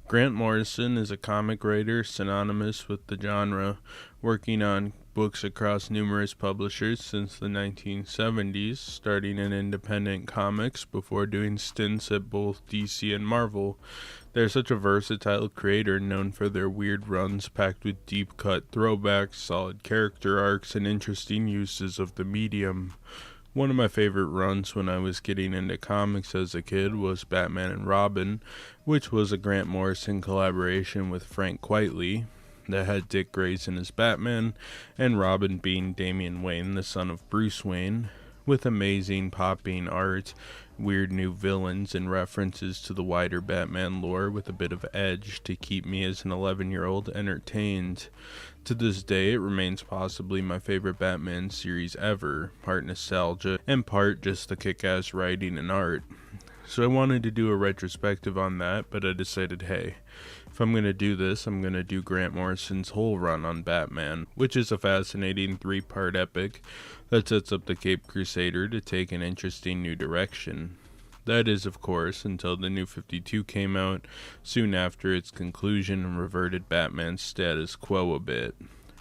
Grant Morrison is a comic writer synonymous with the genre, working on books across numerous publishers since the 1970s, starting in independent comics before doing stints at both DC and Marvel. They're such a versatile creator known for their weird runs packed with deep-cut throwbacks, solid character arcs, and interesting uses of the medium. One of my favorite runs when I was getting into comics as a kid was Batman and Robin, which was a Grant Morrison collaboration with Frank Quitely that had Dick Grayson as Batman and Robin being Damian Wayne, the son of Bruce Wayne, with amazing popping art, weird new villains, and references to the wider Batman lore with a bit of edge to keep me as an 11-year-old entertained. To this day, it remains possibly my favorite Batman series ever, part nostalgia and part just the kick-ass writing and art. So I wanted to do a retrospective on that, but I decided, hey, if I'm going to do this, I'm going to do Grant Morrison's whole run on Batman, which is a fascinating 3-part epic that sets up the Caped Crusader to take an interesting new direction. That is, of course, until the New 52 came out, soon after its conclusion and reverted Batman's status quo a bit.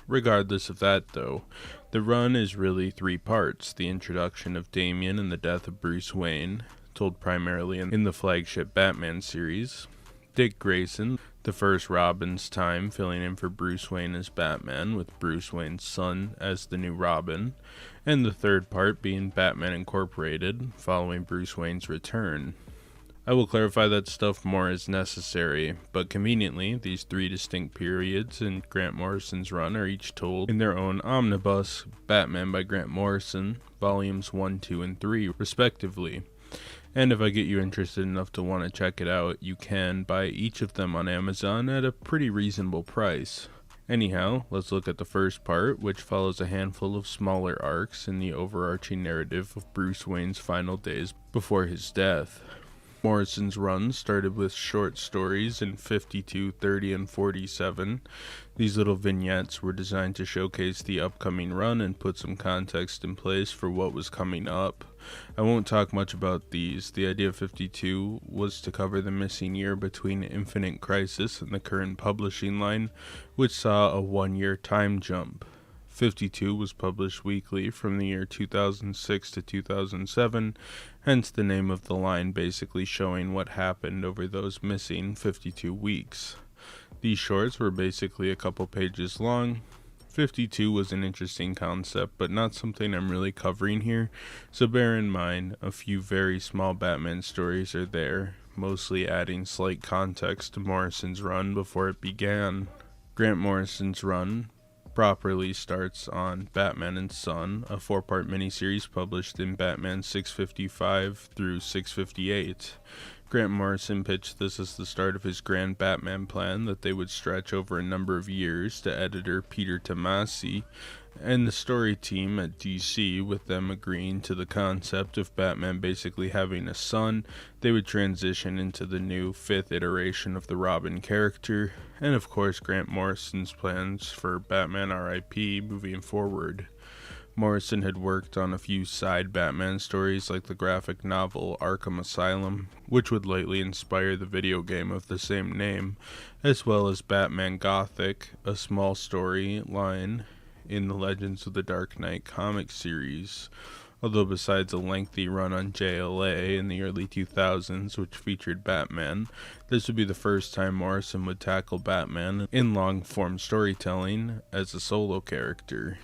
Regardless of that, though, the run is really 3 parts: the introduction of Damian and the death of Bruce Wayne, told primarily in the flagship Batman series; Dick Grayson, the first Robin's time filling in for Bruce Wayne as Batman, with Bruce Wayne's son as the new Robin; and the 3rd part being Batman Incorporated, following Bruce Wayne's return. I will clarify that stuff more as necessary, but conveniently, these 3 distinct periods in Grant Morrison's run are each told in their own omnibus, Batman by Grant Morrison, volumes 1, 2, and 3, respectively. And if I get you interested enough to want to check it out, you can buy each of them on Amazon at a pretty reasonable price. Anyhow, let's look at the first part, which follows a handful of smaller arcs in the overarching narrative of Bruce Wayne's final days before his death. Morrison's run started with short stories in 52, 30, and 47. These little vignettes were designed to showcase the upcoming run and put some context in place for what was coming up. I won't talk much about these. The idea of 52 was to cover the missing year between Infinite Crisis and the current publishing line, which saw a 1-year time jump. 52 was published weekly from the year 2006 to 2007, hence the name of the line, basically showing what happened over those missing 52 weeks. These shorts were basically a couple pages long. 52 was an interesting concept, but not something I'm really covering here, so bear in mind a few very small Batman stories are there, mostly adding slight context to Morrison's run before it began. Grant Morrison's run properly starts on Batman and Son, a 4-part miniseries published in Batman 655 through 658. Grant Morrison pitched this as the start of his grand Batman plan that they would stretch over a number of years to editor Peter Tomasi and the story team at DC, with them agreeing to the concept of Batman basically having a son. They would transition into the new 5th iteration of the Robin character, and of course Grant Morrison's plans for Batman R.I.P. moving forward. Morrison had worked on a few side Batman stories like the graphic novel Arkham Asylum, which would likely inspire the video game of the same name, as well as Batman Gothic, a small story line in the Legends of the Dark Knight comic series. Although besides a lengthy run on JLA in the early 2000s, which featured Batman, this would be the first time Morrison would tackle Batman in long-form storytelling as a solo character.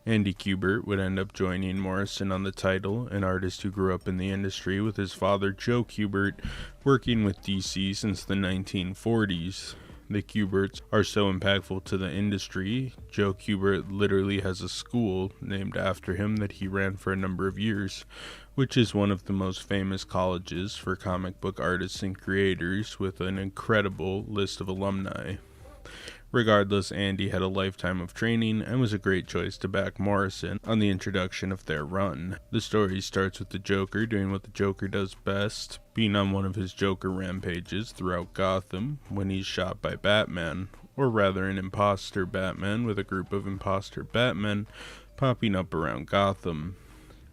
Andy Kubert would end up joining Morrison on the title, an artist who grew up in the industry with his father Joe Kubert working with DC since the 1940s. The Kuberts are so impactful to the industry, Joe Kubert literally has a school named after him that he ran for a number of years, which is one of the most famous colleges for comic book artists and creators, with an incredible list of alumni. Regardless, Andy had a lifetime of training and was a great choice to back Morrison on the introduction of their run. The story starts with the Joker doing what the Joker does best, being on one of his Joker rampages throughout Gotham when he's shot by Batman, or rather an imposter Batman with a group of imposter Batmen popping up around Gotham.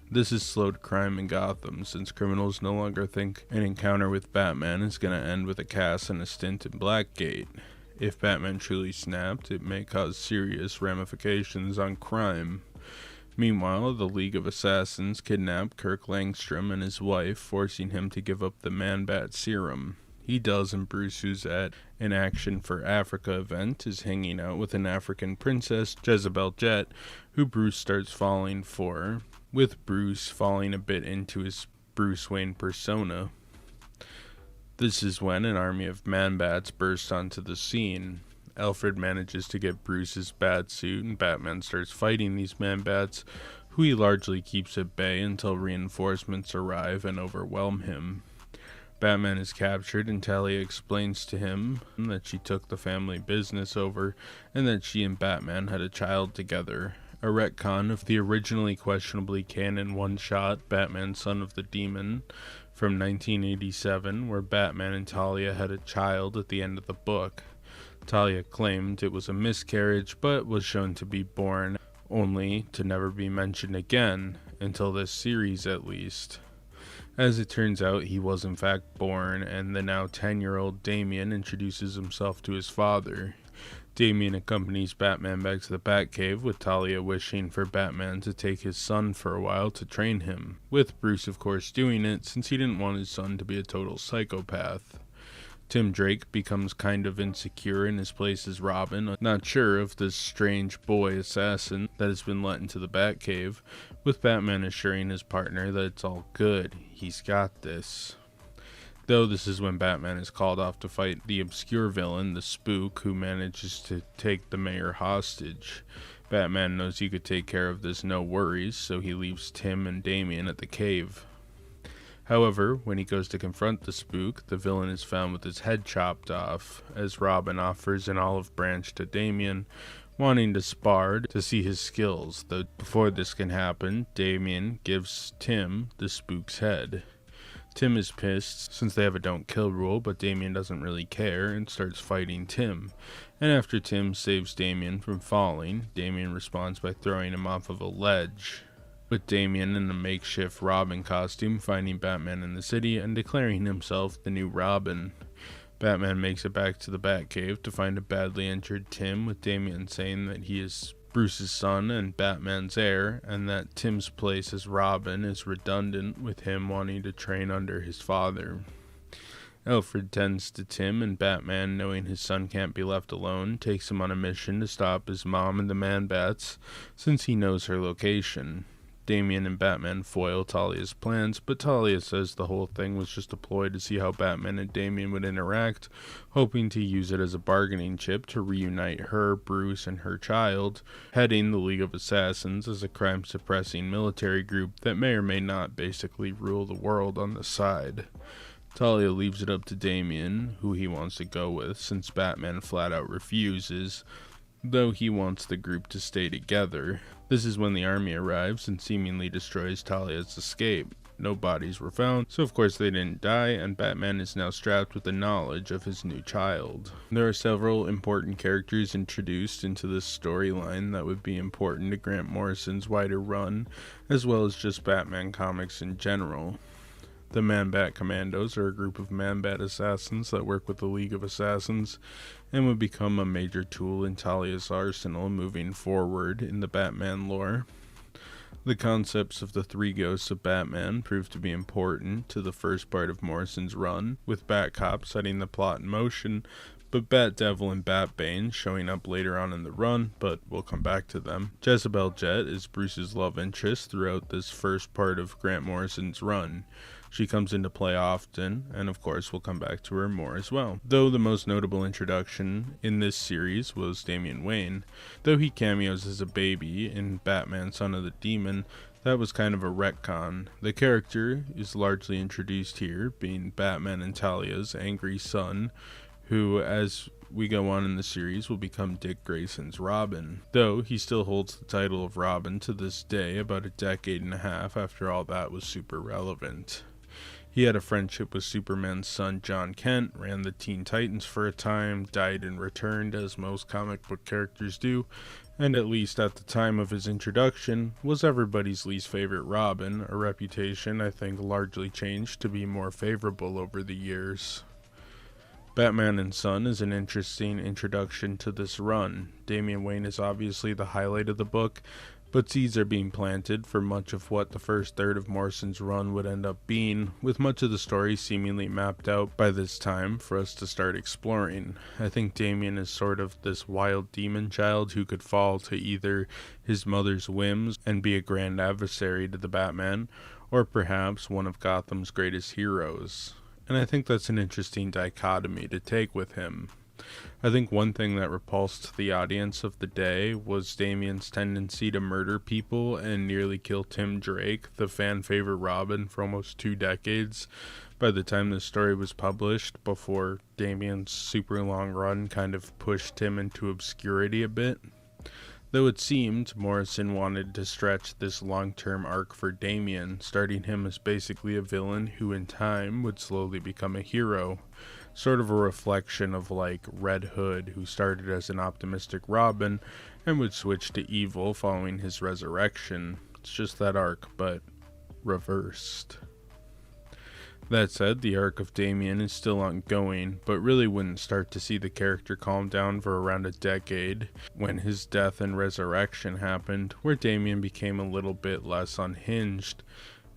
This has slowed crime in Gotham, since criminals no longer think an encounter with Batman is going to end with a cast and a stint in Blackgate. If Batman truly snapped, it may cause serious ramifications on crime. Meanwhile, the League of Assassins kidnap Kirk Langstrom and his wife, forcing him to give up the Man-Bat serum. He does, and Bruce, who's at an Action for Africa event, is hanging out with an African princess, Jezebel Jet, who Bruce starts falling for, with Bruce falling a bit into his Bruce Wayne persona. This is when an army of Man-Bats bursts onto the scene. Alfred manages to get Bruce's bat suit, and Batman starts fighting these Man-Bats, who he largely keeps at bay until reinforcements arrive and overwhelm him. Batman is captured, and Talia explains to him that she took the family business over and that she and Batman had a child together. A retcon of the originally questionably canon one-shot Batman Son of the Demon from 1987, where Batman and Talia had a child at the end of the book. Talia claimed it was a miscarriage, but was shown to be born, only to never be mentioned again, until this series at least. As it turns out, he was in fact born, and the now 10-year-old Damian introduces himself to his father. Damian accompanies Batman back to the Batcave, with Talia wishing for Batman to take his son for a while to train him, with Bruce of course doing it since he didn't want his son to be a total psychopath. Tim Drake becomes kind of insecure in his place as Robin, not sure of this strange boy assassin that has been let into the Batcave, with Batman assuring his partner that it's all good, he's got this. Though this is when Batman is called off to fight the obscure villain, the Spook, who manages to take the mayor hostage. Batman knows he could take care of this no worries, so he leaves Tim and Damian at the cave. However, when he goes to confront the Spook, the villain is found with his head chopped off, as Robin offers an olive branch to Damian, wanting to spar to see his skills, though before this can happen, Damian gives Tim the Spook's head. Tim is pissed since they have a don't kill rule, but Damian doesn't really care and starts fighting Tim. And after Tim saves Damian from falling, Damian responds by throwing him off of a ledge, with Damian in a makeshift Robin costume finding Batman in the city and declaring himself the new Robin. Batman makes it back to the Batcave to find a badly injured Tim, with Damian saying that he is Bruce's son and Batman's heir, and that Tim's place as Robin is redundant, with him wanting to train under his father. Alfred tends to Tim, and Batman, knowing his son can't be left alone, takes him on a mission to stop his mom and the Man-Bats, since he knows her location. Damian and Batman foil Talia's plans, but Talia says the whole thing was just a ploy to see how Batman and Damian would interact, hoping to use it as a bargaining chip to reunite her, Bruce, and her child, heading the League of Assassins as a crime-suppressing military group that may or may not basically rule the world on the side. Talia leaves it up to Damian, who he wants to go with, since Batman flat out refuses, though he wants the group to stay together. This is when the army arrives and seemingly destroys Talia's escape. No bodies were found, so of course they didn't die, and Batman is now strapped with the knowledge of his new child. There are several important characters introduced into this storyline that would be important to Grant Morrison's wider run, as well as just Batman comics in general. The Man-Bat Commandos are a group of Man-Bat assassins that work with the League of Assassins and would become a major tool in Talia's arsenal moving forward in the Batman lore. The concepts of the three ghosts of Batman proved to be important to the first part of Morrison's run, with Batcop setting the plot in motion, but Batdevil and Batbane showing up later on in the run, but we'll come back to them. Jezebel Jet is Bruce's love interest throughout this first part of Grant Morrison's run. She comes into play often, and of course we'll come back to her more as well. Though the most notable introduction in this series was Damian Wayne, though he cameos as a baby in Batman Son of the Demon, that was kind of a retcon. The character is largely introduced here, being Batman and Talia's angry son, who, as we go on in the series, will become Dick Grayson's Robin, though he still holds the title of Robin to this day, about a decade and a half after all that was super relevant. He had a friendship with Superman's son John Kent, ran the Teen Titans for a time, died and returned as most comic book characters do, and at least at the time of his introduction, was everybody's least favorite Robin, a reputation I think largely changed to be more favorable over the years. Batman and Son is an interesting introduction to this run. Damian Wayne is obviously the highlight of the book, but seeds are being planted for much of what the first third of Morrison's run would end up being, with much of the story seemingly mapped out by this time for us to start exploring. I think Damian is sort of this wild demon child who could fall to either his mother's whims and be a grand adversary to the Batman, or perhaps one of Gotham's greatest heroes. And I think that's an interesting dichotomy to take with him. I think one thing that repulsed the audience of the day was Damian's tendency to murder people and nearly kill Tim Drake, the fan favorite Robin, for almost 2 decades by the time this story was published, before Damian's super long run kind of pushed him into obscurity a bit. Though it seemed Morrison wanted to stretch this long-term arc for Damian, starting him as basically a villain who in time would slowly become a hero. Sort of a reflection of like Red Hood, who started as an optimistic Robin and would switch to evil following his resurrection. It's just that arc, but reversed. That said, the arc of Damian is still ongoing, but really wouldn't start to see the character calm down for around a decade, when his death and resurrection happened, where Damian became a little bit less unhinged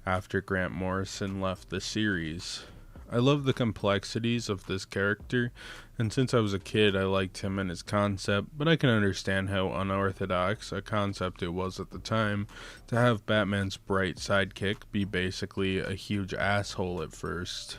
after Grant Morrison left the series. I love the complexities of this character, and since I was a kid I liked him and his concept, but I can understand how unorthodox a concept it was at the time to have Batman's bright sidekick be basically a huge asshole at first.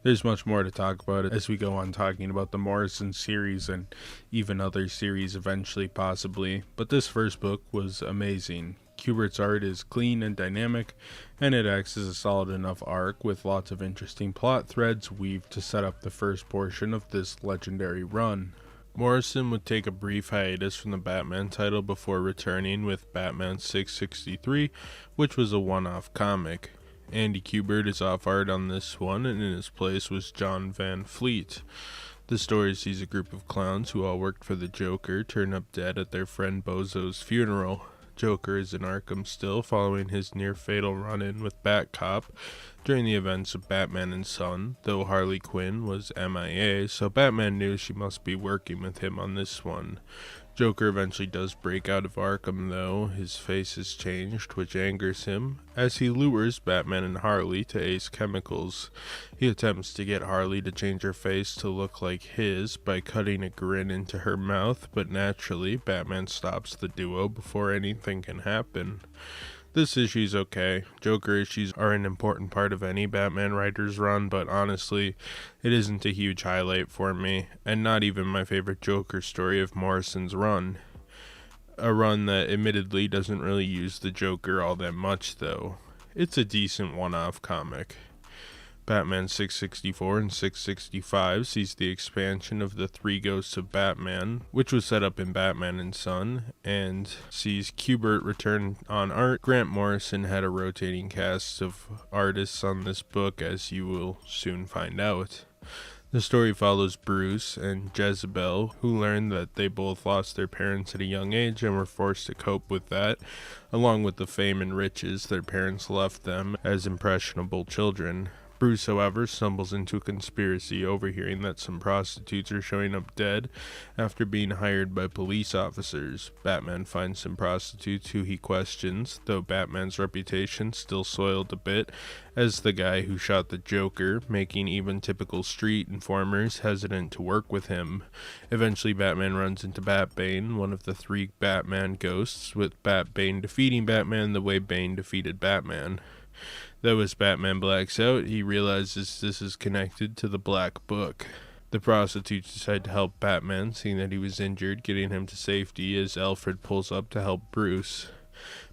There's much more to talk about as we go on talking about the Morrison series and even other series eventually possibly, but this first book was amazing. Kubert's art is clean and dynamic, and it acts as a solid enough arc with lots of interesting plot threads weaved to set up the first portion of this legendary run. Morrison would take a brief hiatus from the Batman title before returning with Batman 663, which was a one-off comic. Andy Kubert is off art on this one, and in his place was John Van Fleet. The story sees a group of clowns who all worked for the Joker turn up dead at their friend Bozo's funeral. Joker is in Arkham still, following his near-fatal run-in with Batcop during the events of Batman and Son, though Harley Quinn was MIA, so Batman knew she must be working with him on this one. Joker eventually does break out of Arkham, though. His face is changed, which angers him, as he lures Batman and Harley to Ace Chemicals. He attempts to get Harley to change her face to look like his by cutting a grin into her mouth, but naturally, Batman stops the duo before anything can happen. This issue's okay. Joker issues are an important part of any Batman writer's run, but honestly, it isn't a huge highlight for me, and not even my favorite Joker story of Morrison's run. A run that admittedly doesn't really use the Joker all that much, though. It's a decent one-off comic. Batman 664 and 665 sees the expansion of the Three Ghosts of Batman, which was set up in Batman and Son, and sees Kubert return on art. Grant Morrison had a rotating cast of artists on this book, as you will soon find out. The story follows Bruce and Jezebel, who learn that they both lost their parents at a young age and were forced to cope with that, along with the fame and riches their parents left them as impressionable children. Bruce, however, stumbles into a conspiracy, overhearing that some prostitutes are showing up dead after being hired by police officers. Batman finds some prostitutes who he questions, though Batman's reputation still soiled a bit as the guy who shot the Joker, making even typical street informers hesitant to work with him. Eventually, Batman runs into Batbane, one of the 3 Batman ghosts, with Batbane defeating Batman the way Bane defeated Batman. Though as Batman blacks out, he realizes this is connected to the Black Book. The prostitutes decide to help Batman, seeing that he was injured, getting him to safety as Alfred pulls up to help Bruce.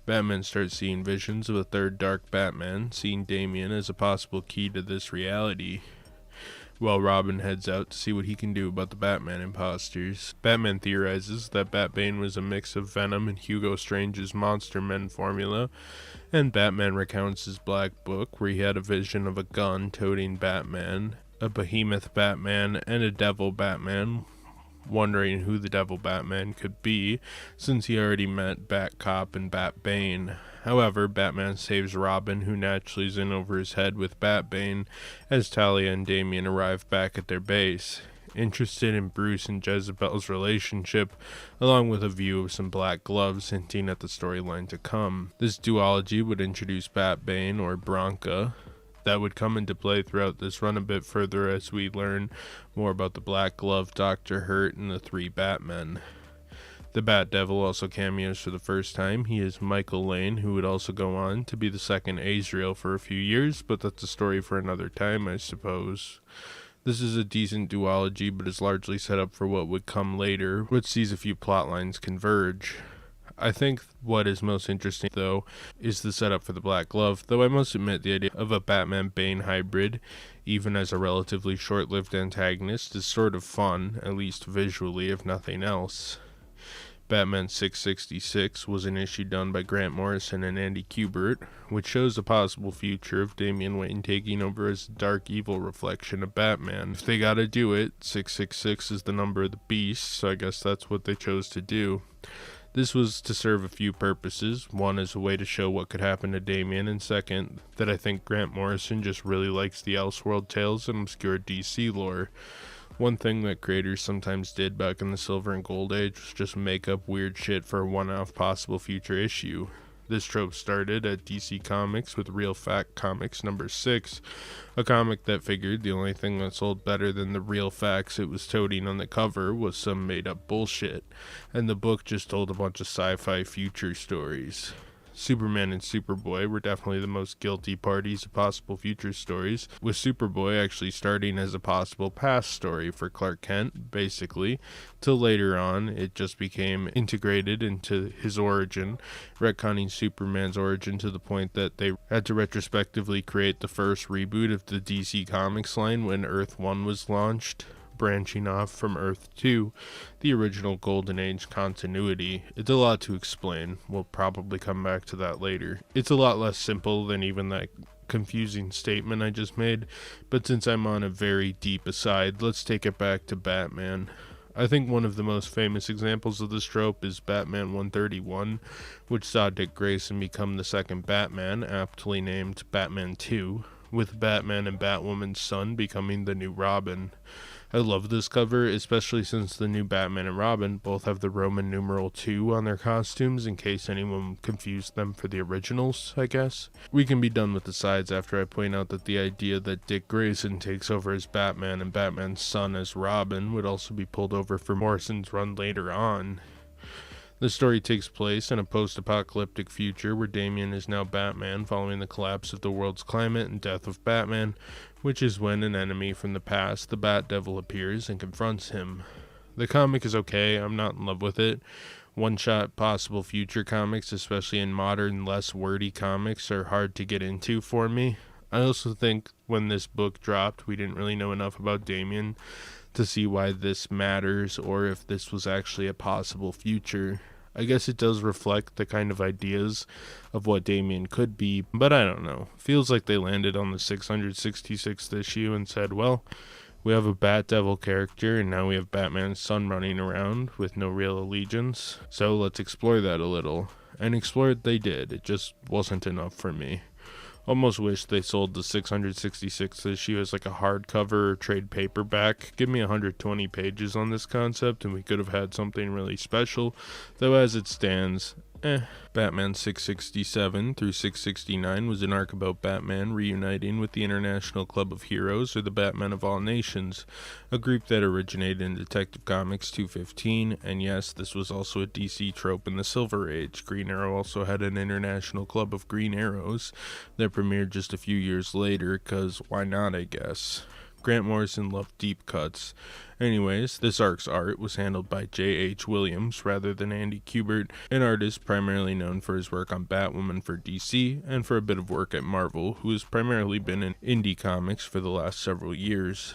Batman starts seeing visions of a third Dark Batman, seeing Damian as a possible key to this reality, while Robin heads out to see what he can do about the Batman imposters. Batman theorizes that Batbane was a mix of Venom and Hugo Strange's Monster Men formula, and Batman recounts his Black Book, where he had a vision of a gun-toting Batman, a behemoth Batman, and a devil Batman, wondering who the Devil Batman could be, since he already met Batcop and Batbane. However, Batman saves Robin, who naturally is in over his head with Batbane, as Talia and Damian arrive back at their base, interested in Bruce and Jezebel's relationship, along with a view of some black gloves hinting at the storyline to come. This duology would introduce Batbane, or Bronca, that would come into play throughout this run a bit further as we learn more about the Black Glove, Dr. Hurt, and the three Batmen. The Bat Devil also cameos for the first time. He is Michael Lane, who would also go on to be the second Azrael for a few years, but that's a story for another time, I suppose. This is a decent duology, but is largely set up for what would come later, which sees a few plot lines converge. I think what is most interesting, though, is the setup for the Black Glove, though I must admit the idea of a Batman-Bane hybrid, even as a relatively short-lived antagonist, is sort of fun, at least visually, if nothing else. Batman 666 was an issue done by Grant Morrison and Andy Kubert, which shows a possible future of Damian Wayne taking over as a dark evil reflection of Batman. If they gotta do it, 666 is the number of the beast, so I guess that's what they chose to do. This was to serve a few purposes. One, as a way to show what could happen to Damian, and second, that I think Grant Morrison just really likes the Elseworld tales and obscure DC lore. One thing that creators sometimes did back in the Silver and Gold Age was just make up weird shit for a one-off possible future issue. This trope started at DC Comics with Real Fact Comics number 6, a comic that figured the only thing that sold better than the real facts it was toting on the cover was some made-up bullshit, and the book just told a bunch of sci-fi future stories. Superman and Superboy were definitely the most guilty parties of possible future stories, with Superboy actually starting as a possible past story for Clark Kent, basically, till later on it just became integrated into his origin, retconning Superman's origin to the point that they had to retrospectively create the first reboot of the DC Comics line when Earth 1 was launched, branching off from Earth 2, the original Golden Age continuity. It's a lot to explain. We'll probably come back to that later. It's a lot less simple than even that confusing statement I just made, but since I'm on a very deep aside, let's take it back to Batman. I think one of the most famous examples of this trope is Batman 131, which saw Dick Grayson become the second Batman, aptly named Batman 2, with Batman and Batwoman's son becoming the new Robin. I love this cover, especially since the new Batman and Robin both have the Roman numeral 2 on their costumes in case anyone confused them for the originals, I guess. We can be done with the sides after I point out that the idea that Dick Grayson takes over as Batman and Batman's son as Robin would also be pulled over for Morrison's run later on. The story takes place in a post-apocalyptic future where Damian is now Batman following the collapse of the world's climate and death of Batman, which is when an enemy from the past, the Bat Devil, appears and confronts him. The comic is okay, I'm not in love with it. One-shot possible future comics, especially in modern, less wordy comics, are hard to get into for me. I also think when this book dropped, we didn't really know enough about Damian to see why this matters or if this was actually a possible future. I guess it does reflect the kind of ideas of what Damian could be, but I don't know. Feels like they landed on the 666th issue and said, well, we have a Bat Devil character and now we have Batman's son running around with no real allegiance, so let's explore that a little. And explore it they did, it just wasn't enough for me. Almost wish they sold the 666th issue as like a hardcover or trade paperback. Give me 120 pages on this concept and we could have had something really special, though as it stands, Batman 667 through 669 was an arc about Batman reuniting with the International Club of Heroes, or the Batmen of All Nations, a group that originated in Detective Comics 215, and yes, this was also a DC trope in the Silver Age. Green Arrow also had an International Club of Green Arrows that premiered just a few years later, cause why not, I guess. Grant Morrison loved deep cuts. Anyways, this arc's art was handled by J.H. Williams rather than Andy Kubert, an artist primarily known for his work on Batwoman for DC and for a bit of work at Marvel, who has primarily been in indie comics for the last several years.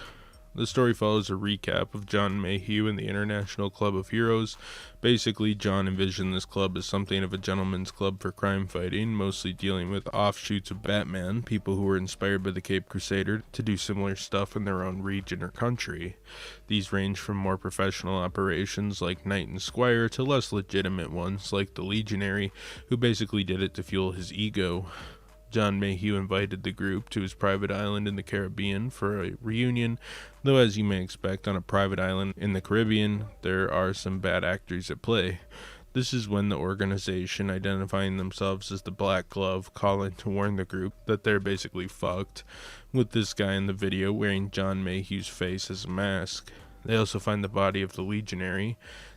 The story follows a recap of John Mayhew and the International Club of Heroes. Basically, John envisioned this club as something of a gentleman's club for crime fighting, mostly dealing with offshoots of Batman, people who were inspired by the Caped Crusader to do similar stuff in their own region or country. These range from more professional operations like Knight and Squire to less legitimate ones like the Legionary, who basically did it to fuel his ego. John Mayhew invited the group to his private island in the Caribbean for a reunion, though as you may expect on a private island in the Caribbean, there are some bad actors at play. This is when the organization, identifying themselves as the Black Glove, call in to warn the group that they're basically fucked, with this guy in the video wearing John Mayhew's face as a mask. They also find the body of the Legionary.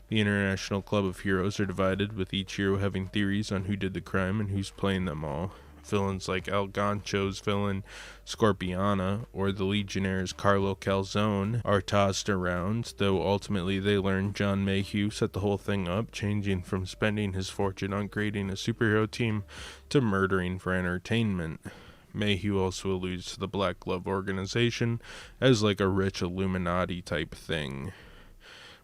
The International Club of Heroes are divided, with each hero having theories on who did the crime and who's playing them all. Villains like El Gancho's villain Scorpiana or the Legionnaire's Carlo Calzone are tossed around, though ultimately they learn John Mayhew set the whole thing up, changing from spending his fortune on creating a superhero team to murdering for entertainment. Mayhew also alludes to the Black Glove organization as like a rich Illuminati type thing.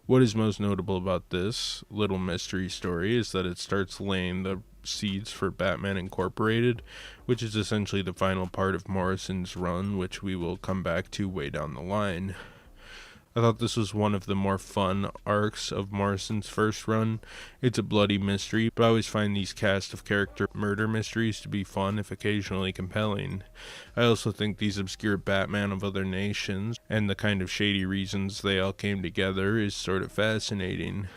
What is most notable about this little mystery story is that it starts laying the seeds for Batman Incorporated, which is essentially the final part of Morrison's run, which we will come back to way down the line. I thought this was one of the more fun arcs of Morrison's first run. It's a bloody mystery, but I always find these cast of character murder mysteries to be fun, if occasionally compelling. I also think these obscure Batman of other nations, and the kind of shady reasons they all came together, is sort of fascinating.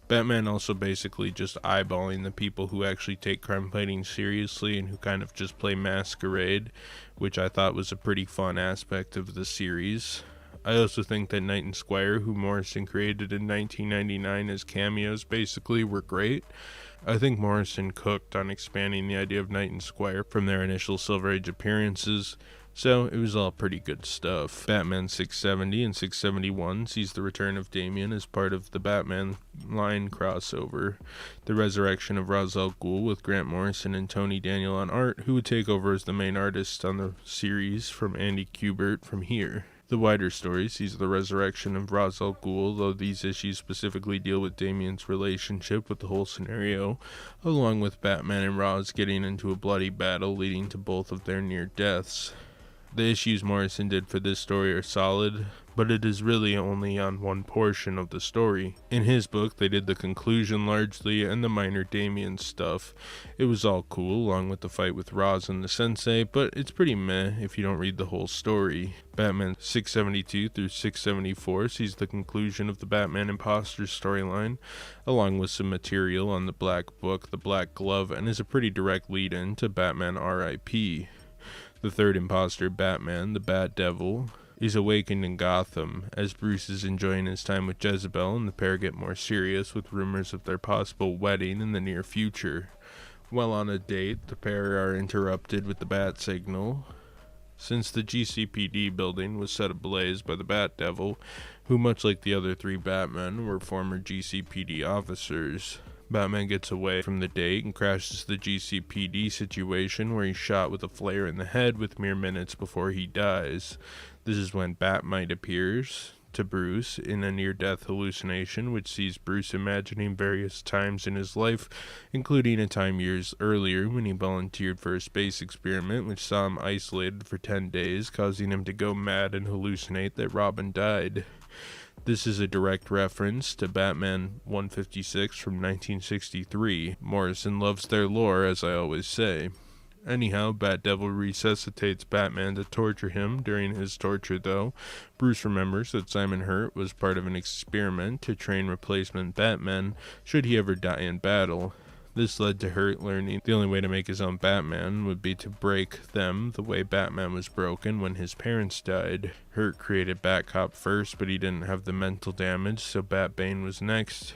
Batman also basically just eyeballing the people who actually take crime fighting seriously and who kind of just play masquerade, which I thought was a pretty fun aspect of the series. I also think that Knight and Squire, who Morrison created in 1999 as cameos, basically were great. I think Morrison cooked on expanding the idea of Knight and Squire from their initial Silver Age appearances, so it was all pretty good stuff. Batman 670 and 671 sees the return of Damian as part of the Batman line crossover, the resurrection of Ra's al Ghul with Grant Morrison and Tony Daniel on art, who would take over as the main artist on the series from Andy Kubert from here. The wider story sees the resurrection of Ra's al Ghul, though these issues specifically deal with Damian's relationship with the whole scenario, along with Batman and Ra's getting into a bloody battle leading to both of their near deaths. The issues Morrison did for this story are solid, but it is really only on one portion of the story. In his book, they did the conclusion largely and the minor Damian stuff. It was all cool, along with the fight with Ra's and the Sensei, but it's pretty meh if you don't read the whole story. Batman 672 through 674 sees the conclusion of the Batman Imposters storyline, along with some material on the Black Book, the Black Glove, and is a pretty direct lead-in to Batman R.I.P. The third imposter, Batman, the Bat Devil, is awakened in Gotham as Bruce is enjoying his time with Jezebel, and the pair get more serious with rumors of their possible wedding in the near future. While on a date, the pair are interrupted with the bat signal, since the GCPD building was set ablaze by the Bat Devil, who, much like the other three Batmen, were former GCPD officers. Batman gets away from the date and crashes the GCPD situation where he's shot with a flare in the head with mere minutes before he dies. This is when Batmite appears to Bruce in a near-death hallucination, which sees Bruce imagining various times in his life, including a time years earlier when he volunteered for a space experiment which saw him isolated for 10 days, causing him to go mad and hallucinate that Robin died. This is a direct reference to Batman 156 from 1963. Morrison loves their lore, as I always say. Anyhow, Bat Devil resuscitates Batman to torture him. During his torture, though, Bruce remembers that Simon Hurt was part of an experiment to train replacement Batmen should he ever die in battle. This led to Hurt learning the only way to make his own Batman would be to break them the way Batman was broken when his parents died. Hurt created Batcop first, but he didn't have the mental damage, so Batbane was next,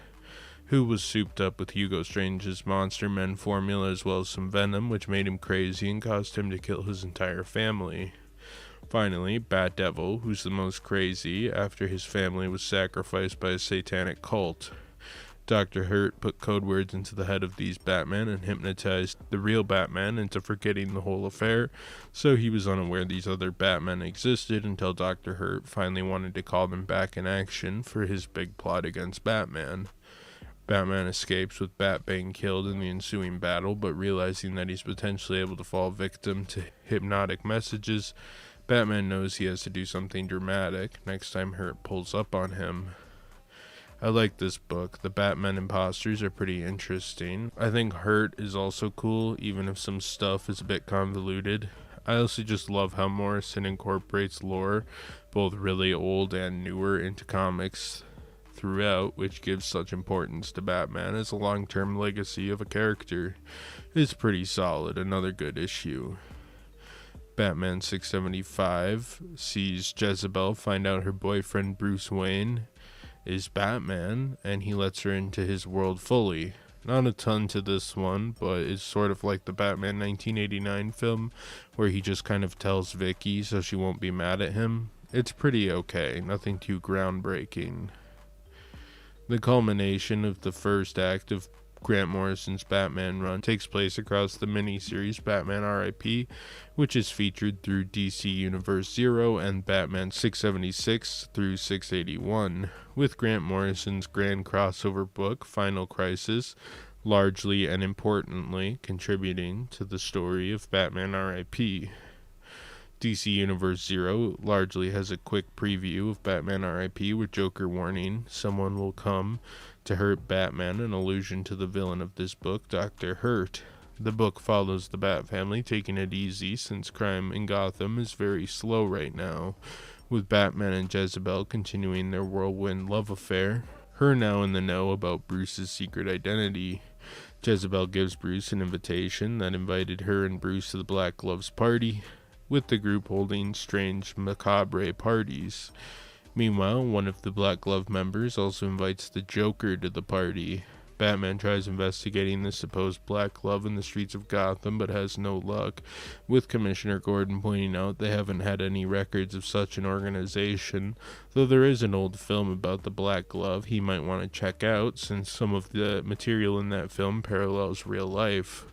who was souped up with Hugo Strange's Monster Men formula as well as some venom, which made him crazy and caused him to kill his entire family. Finally, Bat Devil, who's the most crazy after his family was sacrificed by a satanic cult. Dr. Hurt put code words into the head of these Batman and hypnotized the real Batman into forgetting the whole affair, so he was unaware these other Batmen existed until Dr. Hurt finally wanted to call them back in action for his big plot against Batman. Batman escapes with Bat being killed in the ensuing battle, but realizing that he's potentially able to fall victim to hypnotic messages, Batman knows he has to do something dramatic next time Hurt pulls up on him. I like this book. The Batman imposters are pretty interesting. I think Hurt is also cool, even if some stuff is a bit convoluted. I also just love how Morrison incorporates lore, both really old and newer, into comics throughout, which gives such importance to Batman as a long-term legacy of a character. It's pretty solid. Another good issue. Batman 675 sees Jezebel find out her boyfriend Bruce Wayne is Batman, and he lets her into his world fully. Not a ton to this one, but it's sort of like the Batman 1989 film, where he just kind of tells Vicky so she won't be mad at him. It's pretty okay, nothing too groundbreaking. The culmination of the first act of Grant Morrison's Batman run takes place across the miniseries Batman R.I.P., which is featured through DC Universe 0 and Batman 676 through 681, with Grant Morrison's grand crossover book, Final Crisis, largely and importantly contributing to the story of Batman R.I.P. DC Universe 0 largely has a quick preview of Batman R.I.P. with Joker warning, someone will come to hurt Batman, an allusion to the villain of this book, Dr. Hurt. The book follows the Bat family taking it easy since crime in Gotham is very slow right now, with Batman and Jezebel continuing their whirlwind love affair, her now in the know about Bruce's secret identity. Jezebel gives Bruce an invitation that invited her and Bruce to the Black Gloves party, with the group holding strange, macabre parties. Meanwhile, one of the Black Glove members also invites the Joker to the party. Batman tries investigating the supposed Black Glove in the streets of Gotham, but has no luck, with Commissioner Gordon pointing out they haven't had any records of such an organization, though there is an old film about the Black Glove he might want to check out, since some of the material in that film parallels real life.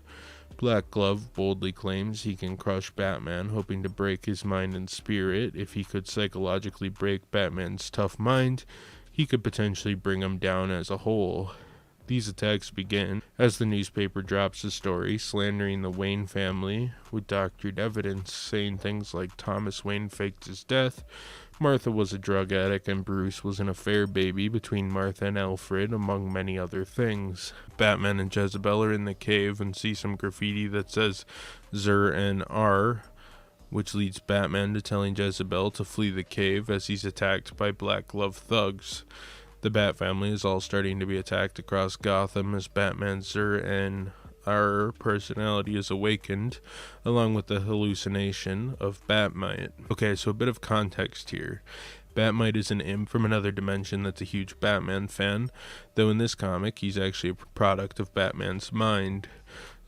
Black Glove boldly claims he can crush Batman, hoping to break his mind and spirit. If he could psychologically break Batman's tough mind, he could potentially bring him down as a whole. These attacks begin as the newspaper drops a story slandering the Wayne family with doctored evidence, saying things like Thomas Wayne faked his death, Martha was a drug addict, and Bruce was an affair baby between Martha and Alfred, among many other things. Batman and Jezebel are in the cave and see some graffiti that says Zur and R, which leads Batman to telling Jezebel to flee the cave as he's attacked by Black Glove thugs. The Bat family is all starting to be attacked across Gotham as Batman's Zur and our personality is awakened, along with the hallucination of Batmite. Okay, so a bit of context here. Batmite is an imp from another dimension that's a huge Batman fan, though in this comic he's actually a product of Batman's mind.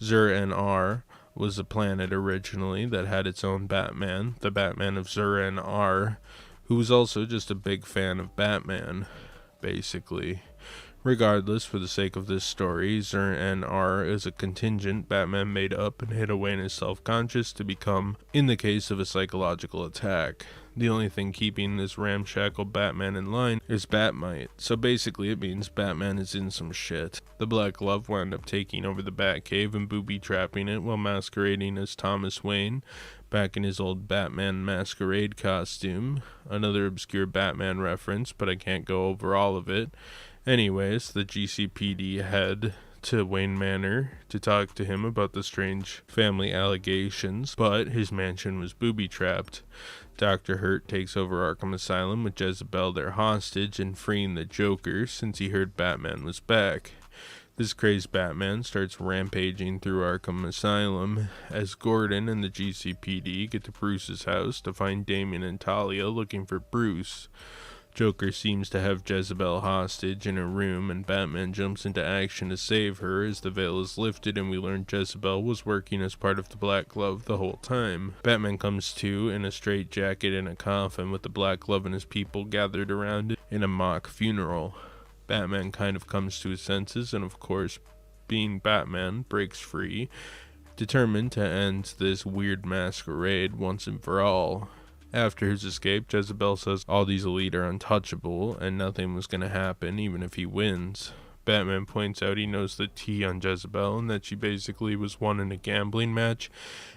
Zur-En-Arrh was a planet originally that had its own Batman, the Batman of Zur-En-Arrh, who was also just a big fan of Batman, basically. Regardless, for the sake of this story, Zur-En-Arrh is a contingent Batman made up and hid away in his self-conscious to become in the case of a psychological attack. The only thing keeping this ramshackle Batman in line is Batmite, so basically it means Batman is in some shit. The Black Glove wound up taking over the Batcave and booby-trapping it while masquerading as Thomas Wayne, back in his old Batman masquerade costume. Another obscure Batman reference, but I can't go over all of it. Anyways, the GCPD head to Wayne Manor to talk to him about the strange family allegations, but his mansion was booby-trapped. Dr. Hurt takes over Arkham Asylum with Jezebel their hostage and freeing the Joker since he heard Batman was back. This crazed Batman starts rampaging through Arkham Asylum as Gordon and the GCPD get to Bruce's house to find Damian and Talia looking for Bruce. Joker seems to have Jezebel hostage in a room, and Batman jumps into action to save her as the veil is lifted and we learn Jezebel was working as part of the Black Glove the whole time. Batman comes to in a straitjacket in a coffin with the Black Glove and his people gathered around it in a mock funeral. Batman kind of comes to his senses and, of course, being Batman, breaks free, determined to end this weird masquerade once and for all. After his escape, Jezebel says all these elite are untouchable and nothing was going to happen even if he wins. Batman points out he knows the tea on Jezebel and that she basically was won in a gambling match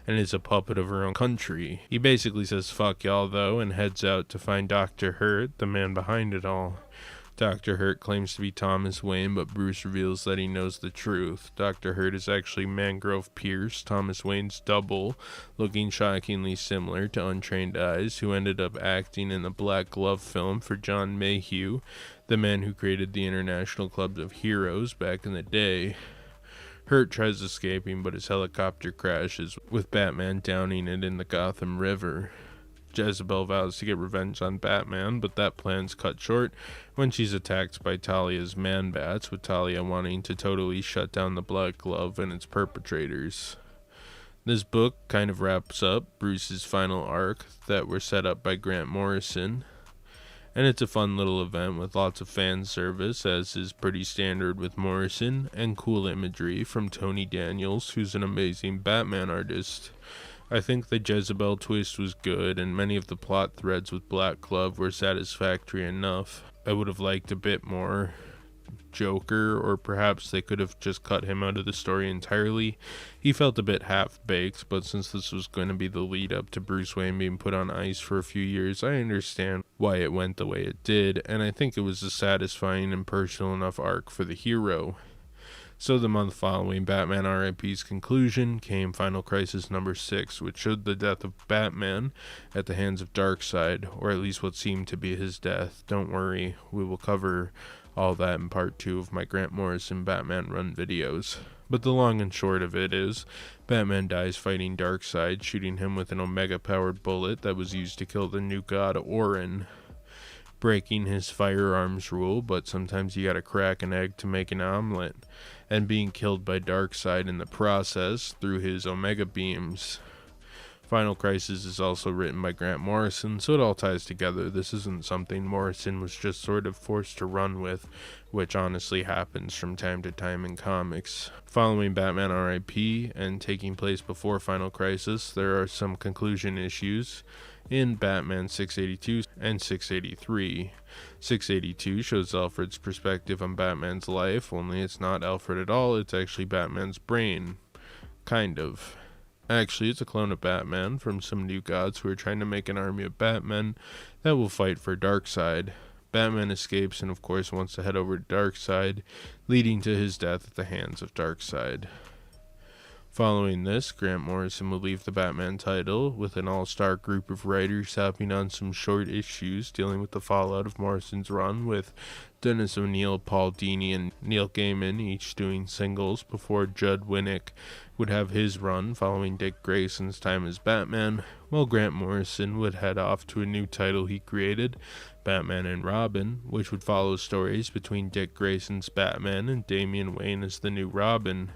and is a puppet of her own country. He basically says fuck y'all though and heads out to find Dr. Hurt, the man behind it all. Dr. Hurt claims to be Thomas Wayne, but Bruce reveals that he knows the truth. Dr. Hurt is actually Mangrove Pierce, Thomas Wayne's double, looking shockingly similar to untrained eyes, who ended up acting in the Black Glove film for John Mayhew, the man who created the International Club of Heroes back in the day. Hurt tries escaping, but his helicopter crashes, with Batman downing it in the Gotham River. Jezebel vows to get revenge on Batman, but that plan's cut short when she's attacked by Talia's Man-Bats, with Talia wanting to totally shut down the Black Glove and its perpetrators. This book kind of wraps up Bruce's final arc that were set up by Grant Morrison, and it's a fun little event with lots of fan service, as is pretty standard with Morrison, and cool imagery from Tony Daniels, who's an amazing Batman artist. I think the Jezebel twist was good, and many of the plot threads with Black Glove were satisfactory enough. I would have liked a bit more Joker, or perhaps they could have just cut him out of the story entirely. He felt a bit half-baked, but since this was going to be the lead-up to Bruce Wayne being put on ice for a few years, I understand why it went the way it did, and I think it was a satisfying and personal enough arc for the hero. So the month following Batman R.I.P.'s conclusion came Final Crisis number 6, which showed the death of Batman at the hands of Darkseid, or at least what seemed to be his death. Don't worry, we will cover all that in part 2 of my Grant Morrison Batman Run videos. But the long and short of it is, Batman dies fighting Darkseid, shooting him with an Omega-powered bullet that was used to kill the new god Orin, breaking his firearms rule, but sometimes you gotta crack an egg to make an omelet, and being killed by Darkseid in the process through his Omega beams. Final Crisis is also written by Grant Morrison, so it all ties together. This isn't something Morrison was just sort of forced to run with, which honestly happens from time to time in comics. Following Batman R.I.P. and taking place before Final Crisis, there are some conclusion issues in Batman 682 and 683. 682 shows Alfred's perspective on Batman's life, only it's not Alfred at all, it's actually Batman's brain. Kind of. Actually, it's a clone of Batman from some new gods who are trying to make an army of Batmen that will fight for Darkseid. Batman escapes and of course wants to head over to Darkseid, leading to his death at the hands of Darkseid. Following this, Grant Morrison will leave the Batman title, with an all-star group of writers hopping on some short issues dealing with the fallout of Morrison's run, with Dennis O'Neil, Paul Dini, and Neil Gaiman each doing singles before Judd Winnick would have his run following Dick Grayson's time as Batman, while Grant Morrison would head off to a new title he created, Batman and Robin, which would follow stories between Dick Grayson's Batman and Damian Wayne as the new Robin.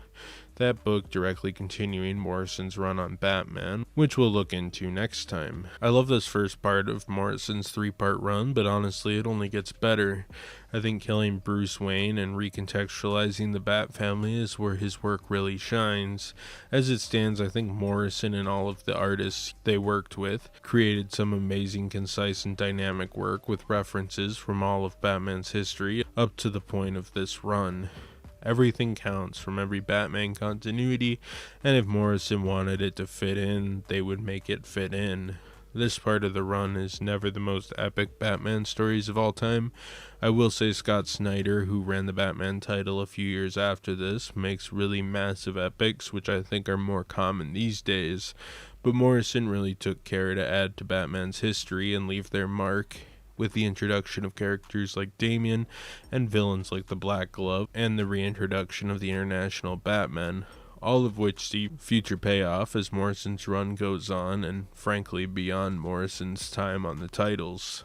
That book directly continuing Morrison's run on Batman, which we'll look into next time. I love this first part of Morrison's 3-part run, but honestly it only gets better. I think killing Bruce Wayne and recontextualizing the Bat family is where his work really shines. As it stands, I think Morrison and all of the artists they worked with created some amazing, concise, and dynamic work with references from all of Batman's history up to the point of this run. Everything counts from every Batman continuity, and if Morrison wanted it to fit in, they would make it fit in. This part of the run is never the most epic Batman stories of all time. I will say Scott Snyder, who ran the Batman title a few years after this, makes really massive epics, which I think are more common these days. But Morrison really took care to add to Batman's history and leave their mark, with the introduction of characters like Damian and villains like the Black Glove, and the reintroduction of the International Batman, all of which see future payoff as Morrison's run goes on, and frankly beyond Morrison's time on the titles.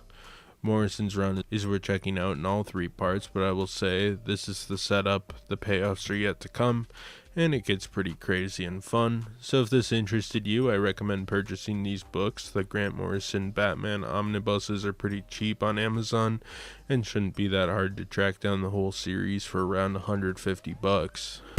Morrison's run is worth checking out in all 3 parts, but I will say this is the setup, the payoffs are yet to come, and it gets pretty crazy and fun. So if this interested you, I recommend purchasing these books. The Grant Morrison Batman omnibuses are pretty cheap on Amazon and shouldn't be that hard to track down the whole series for around $150.